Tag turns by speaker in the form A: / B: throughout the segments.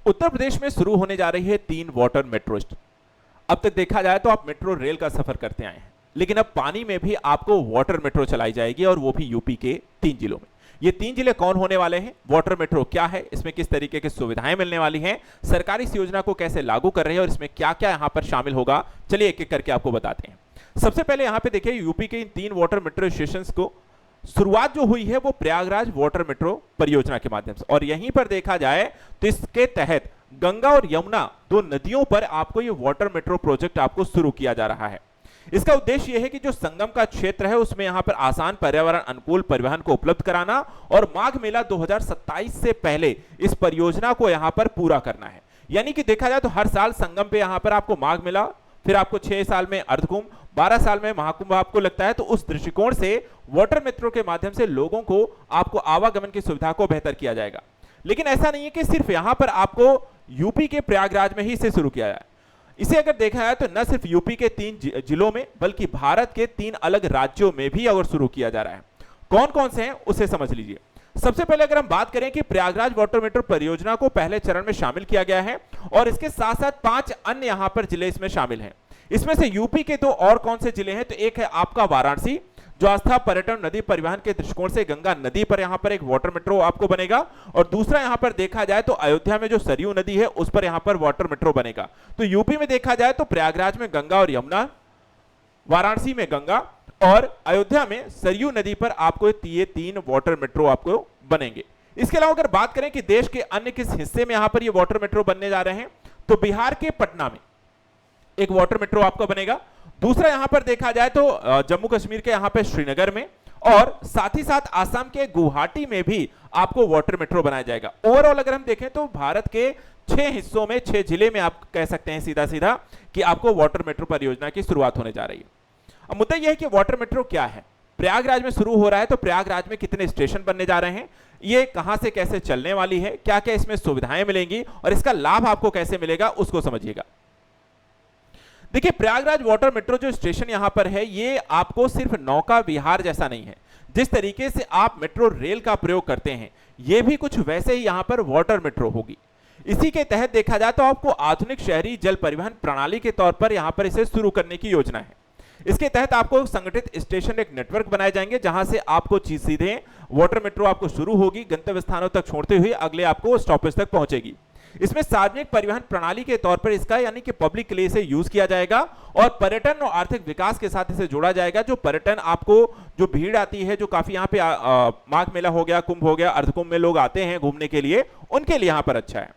A: उत्तर प्रदेश में शुरू होने जा रही है 3 वाटर मेट्रो स्टेशन। अब तक देखा जाए तो आप मेट्रो रेल का सफर करते आए हैं, लेकिन अब पानी में भी आपको वाटर मेट्रो चलाई जाएगी और वो भी यूपी के 3 जिलों में। ये 3 जिले कौन होने वाले हैं, वाटर मेट्रो क्या है, इसमें किस तरीके की सुविधाएं मिलने वाली हैं, सरकार इस योजना को कैसे लागू कर रही है और इसमें क्या क्या यहां पर शामिल होगा, चलिए एक एक करके आपको बताते हैं। सबसे पहले यहां पे देखिए यूपी के इन 3 वाटर मेट्रो स्टेशन को शुरुआत जो हुई है वो प्रयागराज वाटर मेट्रो परियोजना के माध्यम से, और यहीं पर देखा जाए तो इसके तहत गंगा और यमुना 2 नदियों पर आपको ये वाटर मेट्रो प्रोजेक्ट आपको शुरू किया जा रहा है। इसका उद्देश्य यह है कि जो संगम का क्षेत्र है उसमें यहां पर आसान पर्यावरण अनुकूल परिवहन को उपलब्ध कराना और माघ मेला 2027 से पहले इस परियोजना को यहां पर पूरा करना है। यानी कि देखा जाए तो हर साल संगम पे यहां पर आपको माघ मेला, फिर आपको 6 साल में अर्धकुंभ, 12 साल में महाकुंभ आपको लगता है। तो उस दृष्टिकोण से वाटर मेट्रो के माध्यम से लोगों को आपको आवागमन की सुविधा को बेहतर किया जाएगा। लेकिन ऐसा नहीं है कि सिर्फ यहां पर आपको यूपी के प्रयागराज में ही इसे शुरू किया जाए। इसे अगर देखा जाए तो न सिर्फ यूपी के 3 जिलों में बल्कि भारत के 3 अलग राज्यों में भी अगर शुरू किया जा रहा है। कौन कौन से हैं उसे समझ लीजिए। सबसे पहले अगर हम बात करें कि प्रयागराज वाटर मेट्रो परियोजना को पहले चरण में शामिल किया गया है और इसके साथ साथ 5 अन्य यहां पर जिले इसमें शामिल हैं। इसमें से यूपी के 2 और कौन से जिले हैं, तो एक है आपका वाराणसी, जो आस्था पर्यटन नदी परिवहन के दृष्टिकोण से गंगा नदी पर यहां पर एक वाटर मेट्रो आपको बनेगा, और दूसरा यहां पर देखा जाए तो अयोध्या में जो सरयू नदी है उस पर यहां पर वाटर मेट्रो बनेगा। तो यूपी में देखा जाए तो प्रयागराज में गंगा और यमुना, वाराणसी में गंगा और अयोध्या में सरयू नदी पर आपको ये 3 वाटर मेट्रो आपको बनेंगे। इसके अलावा अगर बात करें कि देश के अन्य किस हिस्से में यहां पर ये वाटर मेट्रो बनने जा रहे हैं, तो बिहार के पटना में एक वाटर मेट्रो आपको बनेगा। दूसरा यहां पर देखा जाए तो जम्मू कश्मीर के यहां पे श्रीनगर में, और साथ ही साथ आसाम के गुवाहाटी में भी आपको वाटर मेट्रो बनाया जाएगा। ओवरऑल अगर हम देखें तो भारत के 6 हिस्सों में 6 जिले में आप कह सकते हैं सीधा सीधा कि आपको वाटर मेट्रो परियोजना की शुरुआत होने जा रही है। अब मुद्दा यह है कि वाटर मेट्रो क्या है, प्रयागराज में शुरू हो रहा है तो प्रयागराज में कितने स्टेशन बनने जा रहे हैं, ये कहां से कैसे चलने वाली है, क्या क्या इसमें सुविधाएं मिलेंगी और इसका लाभ आपको कैसे मिलेगा उसको समझिएगा। देखिए प्रयागराज वाटर मेट्रो जो स्टेशन यहां पर है ये आपको सिर्फ नौका विहार जैसा नहीं है। जिस तरीके से आप मेट्रो रेल का प्रयोग करते हैं ये भी कुछ वैसे ही यहां पर वाटर मेट्रो होगी। इसी के तहत देखा जाए तो आपको आधुनिक शहरी जल परिवहन प्रणाली के तौर पर यहां पर इसे शुरू करने की योजना है। इसके तहत आपको संगठित स्टेशन एक नेटवर्क बनाए जाएंगे जहां से आपको सीधे वाटर मेट्रो आपको शुरू होगी, गंतव्य स्थानों तक छोड़ते हुए अगले आपको स्टॉपेज तक पहुंचेगी। इसमें सार्वजनिक परिवहन प्रणाली के तौर पर इसका यानी कि पब्लिक के लिए इसे यूज किया जाएगा और पर्यटन और आर्थिक विकास के साथ इसे जोड़ा जाएगा। जो पर्यटन आपको जो भीड़ आती है, जो काफी यहाँ पे माघ मेला हो गया, कुंभ हो गया, अर्धकुंभ में लोग आते हैं घूमने के लिए, उनके लिए यहाँ पर अच्छा है।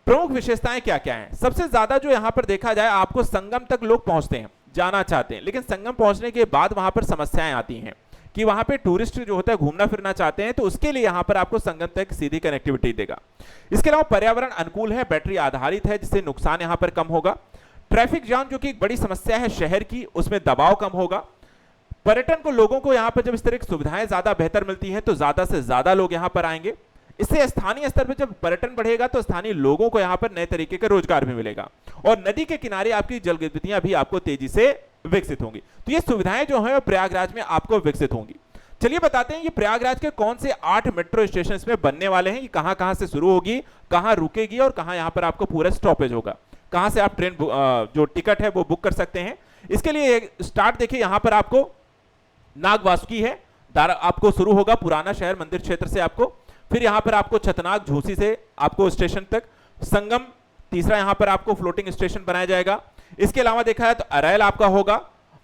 A: प्रमुख विशेषताएं क्या क्या हैं, सबसे ज्यादा जो यहाँ पर देखा जाए आपको संगम तक लोग पहुंचते हैं, जाना चाहते हैं, लेकिन संगम पहुंचने के बाद वहां पर समस्याएं आती हैं कि वहां पे टूरिस्ट जो होता है घूमना फिरना चाहते हैं, तो उसके लिए यहां पर आपको संगम तक सीधी कनेक्टिविटी देगा। इसके अलावा पर्यावरण अनुकूल है, बैटरी आधारित है जिससे नुकसान यहां पर कम होगा। ट्रैफिक जाम जो कि एक बड़ी समस्या है शहर की, उसमें दबाव कम होगा। पर्यटन को लोगों को यहां पर जब इस तरह की सुविधाएं ज्यादा बेहतर मिलती हैं तो ज्यादा से ज्यादा लोग यहां पर आएंगे। इससे स्थानीय स्तर पर जब पर्यटन बढ़ेगा तो स्थानीय लोगों को यहां पर नए तरीके का रोजगार भी मिलेगा और नदी के किनारे आपकी जल गतिविधियां भी आपको तेजी से विकसित होंगी। तो ये सुविधाएं जो है प्रयागराज में आपको विकसित होंगी। चलिए बताते हैं ये प्रयागराज के कौन से 8 मेट्रो स्टेशन इसमें बनने वाले हैं, ये कहां कहां से शुरू होगी, कहां रुकेगी और कहां यहां पर आपको पूरा स्टॉपेज होगा, कहां से आप ट्रेन जो टिकट है वो बुक कर सकते हैं। इसके लिए स्टार्ट देखिए यहां पर आपको नागवासुकी है, आपको शुरू होगा पुराना शहर मंदिर क्षेत्र से आपको, फिर यहां पर आपको छतनाग झूसी से आपको स्टेशन तक, संगम तीसरा यहां पर आपको फ्लोटिंग स्टेशन बनाया जाएगा। इसके अलावा देखा जाए तो अरैल आपका होगा,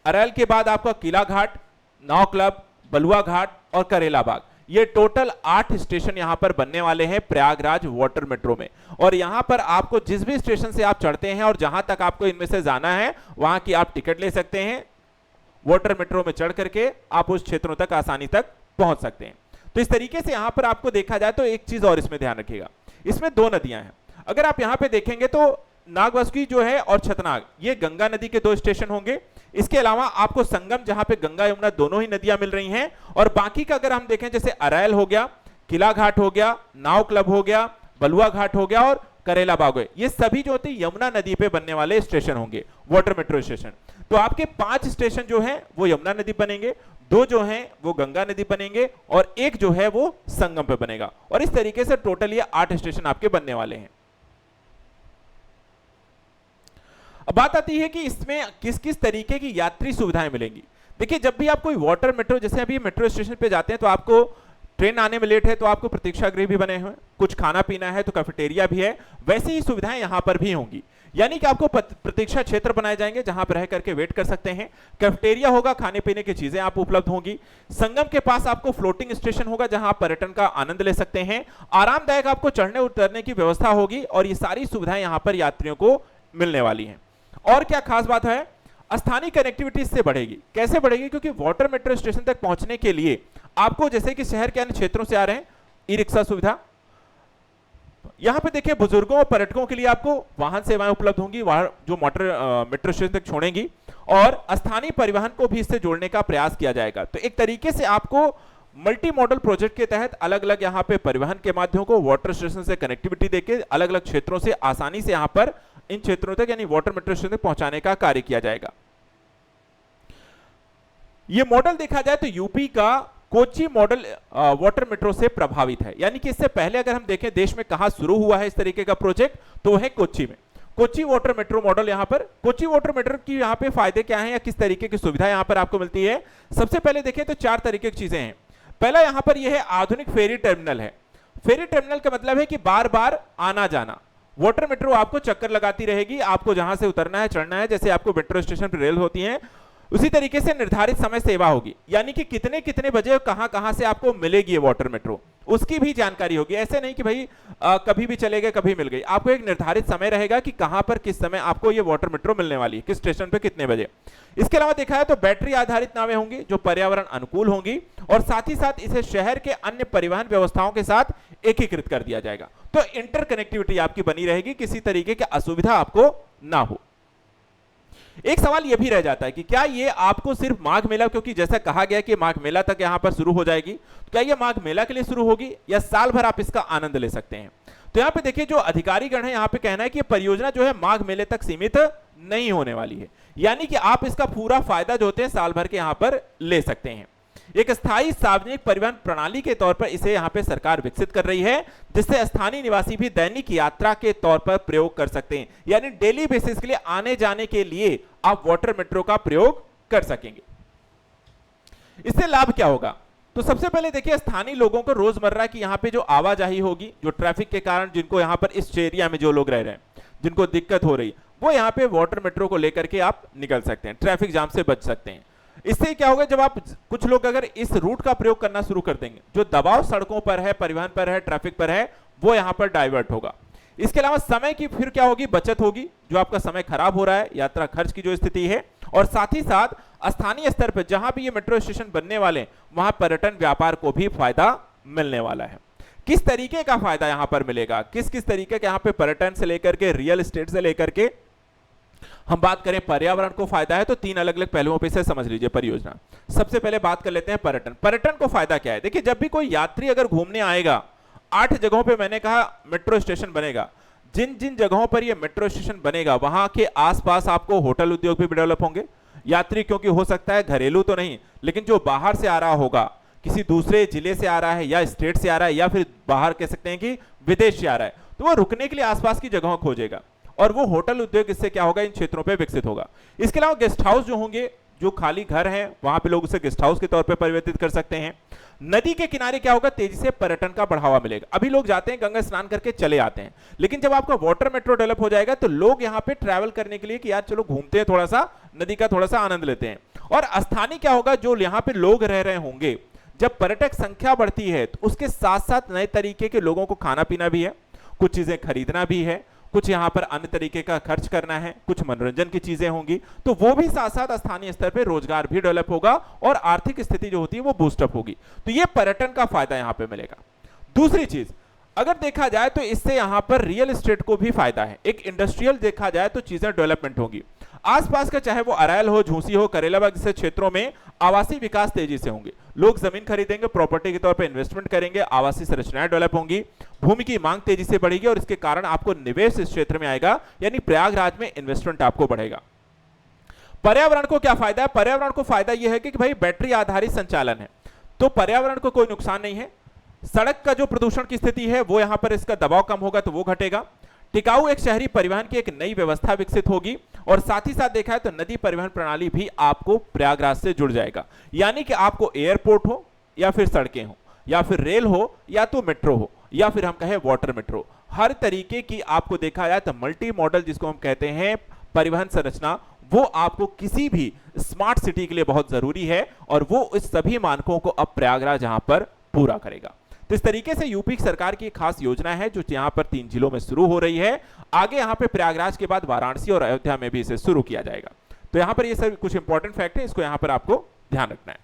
A: अरैल के बाद आपका किला घाट, नाव क्लब, बलुआ घाट और करेला बाग, ये टोटल 8 स्टेशन यहां पर बनने वाले हैं प्रयागराज वाटर मेट्रो में। और यहां पर आपको जिस भी स्टेशन से आप चढ़ते हैं और जहां तक आपको इनमें से जाना है वहां की आप टिकट ले सकते हैं, वाटर मेट्रो में चढ़ करके आप उस क्षेत्रों तक आसानी तक पहुंच सकते हैं। तो इस तरीके से यहां पर आपको देखा जाए तो एक चीज और इसमें ध्यान रखिएगा, इसमें 2 नदियां हैं। अगर आप यहां पे देखेंगे तो नागवासुकी जो है और छतनाग ये गंगा नदी के 2 स्टेशन होंगे। इसके अलावा आपको संगम जहां पे गंगा यमुना दोनों ही नदियां मिल रही हैं, और बाकी का अगर हम देखें जैसे अरैल हो गया, किला घाट हो गया, नाव क्लब हो गया, बलुआ घाट हो गया और करेला बाग, ये सभी जो होते यमुना नदी पे बनने वाले स्टेशन होंगे वाटर मेट्रो स्टेशन। तो आपके 5 स्टेशन जो हैं वो यमुना नदी बनेंगे, 2 जो हैं वो गंगा नदी बनेंगे और 1 जो है वो संगम पे बनेगा। और इस तरीके से टोटल ये 8 स्टेशन आपके बनने वाले हैं। अब बात आती है कि इसमें किस किस तरीके की यात्री सुविधाएं मिलेंगी। देखिए, जब भी आप कोई वाटर मेट्रो, जैसे अभी मेट्रो स्टेशन पे जाते हैं तो आपको ट्रेन आने में लेट है तो आपको प्रतीक्षा गृह भी बने हुए हैं, कुछ खाना पीना है तो कैफेटेरिया भी है, वैसी ही सुविधाएं यहां पर भी होंगी। यानी कि आपको प्रतीक्षा क्षेत्र बनाए जाएंगे जहां पर रह करके वेट कर सकते हैं, कैफेटेरिया होगा, खाने पीने की चीजें आप उपलब्ध होंगी, संगम के पास आपको फ्लोटिंग स्टेशन होगा जहां आप पर्यटन का आनंद ले सकते हैं, आरामदायक आपको चढ़ने उतरने की व्यवस्था होगी और ये सारी सुविधाएं यहां पर यात्रियों को मिलने वाली हैं। और क्या खास बात है, स्थानीय कनेक्टिविटी इससे बढ़ेगी। कैसे बढ़ेगी? क्योंकि वाटर मेट्रो स्टेशन तक पहुंचने के लिए आपको, जैसे कि शहर के अन्य क्षेत्रों से आ रहे हैं, ई रिक्शा सुविधा, यहां पे देखिए बुजुर्गों और पर्यटकों के लिए आपको वाहन सेवाएं उपलब्ध होंगी, जो मोटर मेट्रो स्टेशन तक छोड़ेंगी, और स्थानीय परिवहन को भी इससे जोड़ने का प्रयास किया जाएगा। तो एक तरीके से आपको मल्टी मॉडल प्रोजेक्ट के तहत अलग अलग यहां पे परिवहन के माध्यमों को वाटर स्टेशन से कनेक्टिविटी देके अलग अलग क्षेत्रों से आसानी से यहां पर इन क्षेत्रों तक यानी वाटर मेट्रो स्टेशन तक पहुंचाने का कार्य किया जाएगा। यह मॉडल देखा जाए तो यूपी का कोच्चि मॉडल वाटर मेट्रो से प्रभावित है। यानी कि इससे पहले अगर हम देखें देश में कहां शुरू हुआ है इस तरीके का प्रोजेक्ट, तो वह है कोच्चि में। कोच्चि वाटर मेट्रो मॉडल यहां पर, कोच्चि वाटर मेट्रो की यहां पे फायदे क्या हैं या किस तरीके की सुविधा यहां पर आपको मिलती है? सबसे पहले देखें तो 4 तरीके की चीजें हैं। पहला यहां पर यह है आधुनिक फेरी टर्मिनल है। फेरी टर्मिनल का मतलब है कि बार बार आना जाना, वाटर मेट्रो आपको चक्कर लगाती रहेगी, आपको जहां से उतरना है चढ़ना है, जैसे आपको मेट्रो स्टेशन पर रेल होती है उसी तरीके से निर्धारित समय सेवा होगी। यानी कि कितने कितने बजे कहां कहां से आपको मिलेगी ये वाटर मेट्रो, उसकी भी जानकारी होगी। ऐसे नहीं कि भाई कभी भी चले गए कभी मिल गई, आपको एक निर्धारित समय रहेगा कि कहां पर किस समय आपको ये वाटर मेट्रो मिलने वाली है, किस स्टेशन पे कितने बजे। इसके अलावा देखा है तो बैटरी आधारित नावें होंगी जो पर्यावरण अनुकूल होंगी, और साथ ही साथ इसे शहर के अन्य परिवहन व्यवस्थाओं के साथ एकीकृत कर दिया जाएगा। तो इंटर कनेक्टिविटी आपकी बनी रहेगी, किसी तरीके की असुविधा आपको ना हो। एक सवाल यह भी रह जाता है कि क्या ये आपको सिर्फ माघ मेला, क्योंकि जैसा कहा गया कि माघ मेला तक यहां पर शुरू हो जाएगी, तो क्या ये माघ मेला के लिए शुरू होगी या साल भर आप इसका आनंद ले सकते हैं? तो यहां पे देखिए जो अधिकारीगण है यहां पे कहना है कि परियोजना जो है माघ मेले तक सीमित नहीं होने वाली है, यानी कि आप इसका पूरा फायदा जो होते हैं साल भर के यहां पर ले सकते हैं। एक स्थायी सार्वजनिक परिवहन प्रणाली के तौर पर इसे यहां पे सरकार विकसित कर रही है, जिससे स्थानीय निवासी भी दैनिक यात्रा के तौर पर प्रयोग कर सकते हैं, यानी डेली बेसिस के लिए आने जाने के लिए आप वाटर मेट्रो का प्रयोग कर सकेंगे। इससे लाभ क्या होगा? तो सबसे पहले देखिए स्थानीय लोगों को रोजमर्रा की यहां पे जो आवाजाही होगी, जो ट्रैफिक के कारण जिनको यहां पर इस एरिया में जो लोग रह रहे हैं जिनको दिक्कत हो रही है, वो यहां पे वाटर मेट्रो को लेकर के आप निकल सकते हैं, ट्रैफिक जाम से बच सकते हैं। इससे क्या होगा, जब आप कुछ लोग अगर इस रूट का प्रयोग करना शुरू कर देंगे, जो दबाव सड़कों पर है, परिवहन पर है, ट्रैफिक पर है, वो यहां पर डाइवर्ट होगा। इसके अलावा समय की फिर क्या होगी, बचत होगी, जो आपका समय खराब हो रहा है, यात्रा खर्च की जो स्थिति है, और साथ ही साथ स्थानीय स्तर पर जहां भी ये मेट्रो स्टेशन बनने वाले हैं वहां पर्यटन व्यापार को भी फायदा मिलने वाला है। किस तरीके का फायदा यहां पर मिलेगा, किस किस तरीके के यहां पे पर्यटन से लेकर के रियल एस्टेट से लेकर के हम बात करें पर्यावरण को फायदा है, तो 3 अलग अलग पहलुओं पे से समझ लीजिए परियोजना। सबसे पहले बात कर लेते हैं पर्यटन। पर्यटन को फायदा क्या है? देखिए जब भी कोई यात्री अगर घूमने आएगा, 8 जगहों पे मैंने कहा मेट्रो स्टेशन बनेगा, जिन जिन जगहों पर ये मेट्रो स्टेशन बनेगा वहां के आसपास आपको होटल उद्योग भी डेवलप होंगे। यात्री क्योंकि हो सकता है घरेलू तो नहीं, लेकिन जो बाहर से आ रहा होगा, किसी दूसरे जिले से आ रहा है या स्टेट से आ रहा है या फिर बाहर कह सकते हैं कि विदेश से आ रहा है, तो वो रुकने के लिए आसपास की जगहों खोजेगा, और वो होटल उद्योग इससे क्या होगा, इन क्षेत्रों पे विकसित होगा। इसके अलावा गेस्ट हाउस जो होंगे, जो खाली घर हैं वहां पे लोग उसे गेस्ट हाउस के तौर पे परिवर्तित कर सकते हैं। नदी के किनारे क्या होगा, तेजी से पर्यटन का बढ़ावा मिलेगा। अभी लोग जाते हैं गंगा स्नान करके चले आते हैं, लेकिन जब आपका वाटर मेट्रो डेवलप हो जाएगा तो लोग यहाँ पे ट्रैवल करने के लिए कि यार चलो घूमते हैं, थोड़ा सा नदी का थोड़ा सा आनंद लेते हैं। और स्थानीय क्या होगा, जो यहाँ पे लोग रह रहे होंगे, जब पर्यटक संख्या बढ़ती है तो उसके साथ साथ नए तरीके के लोगों को खाना पीना भी है, कुछ चीजें खरीदना भी है, कुछ यहां पर अन्य तरीके का खर्च करना है, कुछ मनोरंजन की चीजें होंगी, तो वो भी साथ साथ स्थानीय स्तर पे रोजगार भी डेवलप होगा और आर्थिक स्थिति जो होती है वो बूस्टअप होगी। तो ये पर्यटन का फायदा यहां पे मिलेगा। दूसरी चीज अगर देखा जाए तो इससे यहां पर रियल एस्टेट को भी फायदा है। एक इंडस्ट्रियल देखा जाए तो चीजें डेवलपमेंट होगी आसपास का, चाहे वो अरायल हो, झूसी हो, करेलाबाग जैसे क्षेत्रों में आवासीय विकास तेजी से होंगे। लोग जमीन खरीदेंगे, प्रॉपर्टी के तौर पे इन्वेस्टमेंट करेंगे, आवासीय संरचनाएं डेवलप होंगी, भूमि की मांग तेजी से बढ़ेगी और इसके कारण आपको निवेश इस क्षेत्र में आएगा, यानी प्रयागराज में इन्वेस्टमेंट आपको बढ़ेगा। पर्यावरण को क्या फायदा है? पर्यावरण को फायदा यह है कि भाई बैटरी आधारित संचालन है, तो पर्यावरण को कोई नुकसान नहीं है। सड़क का जो प्रदूषण की स्थिति है वो यहां पर इसका दबाव कम होगा तो वो घटेगा। टिकाऊ एक शहरी परिवहन की एक नई व्यवस्था विकसित होगी और साथ ही साथ देखा है तो नदी परिवहन प्रणाली भी आपको प्रयागराज से जुड़ जाएगा। यानी कि आपको एयरपोर्ट हो या फिर सड़कें हो या फिर रेल हो या तो मेट्रो हो या फिर हम कहें वाटर मेट्रो, हर तरीके की आपको देखा जाए तो मल्टी मॉडल जिसको हम कहते हैं परिवहन संरचना, वो आपको किसी भी स्मार्ट सिटी के लिए बहुत जरूरी है और वो इस सभी मानकों को अब प्रयागराज यहां पर पूरा करेगा। तो इस तरीके से यूपी सरकार की एक खास योजना है जो यहां पर 3 जिलों में शुरू हो रही है। आगे यहां पे प्रयागराज के बाद वाराणसी और अयोध्या में भी इसे शुरू किया जाएगा। तो यहां पर ये सब कुछ इंपॉर्टेंट फैक्ट है, इसको यहां पर आपको ध्यान रखना है।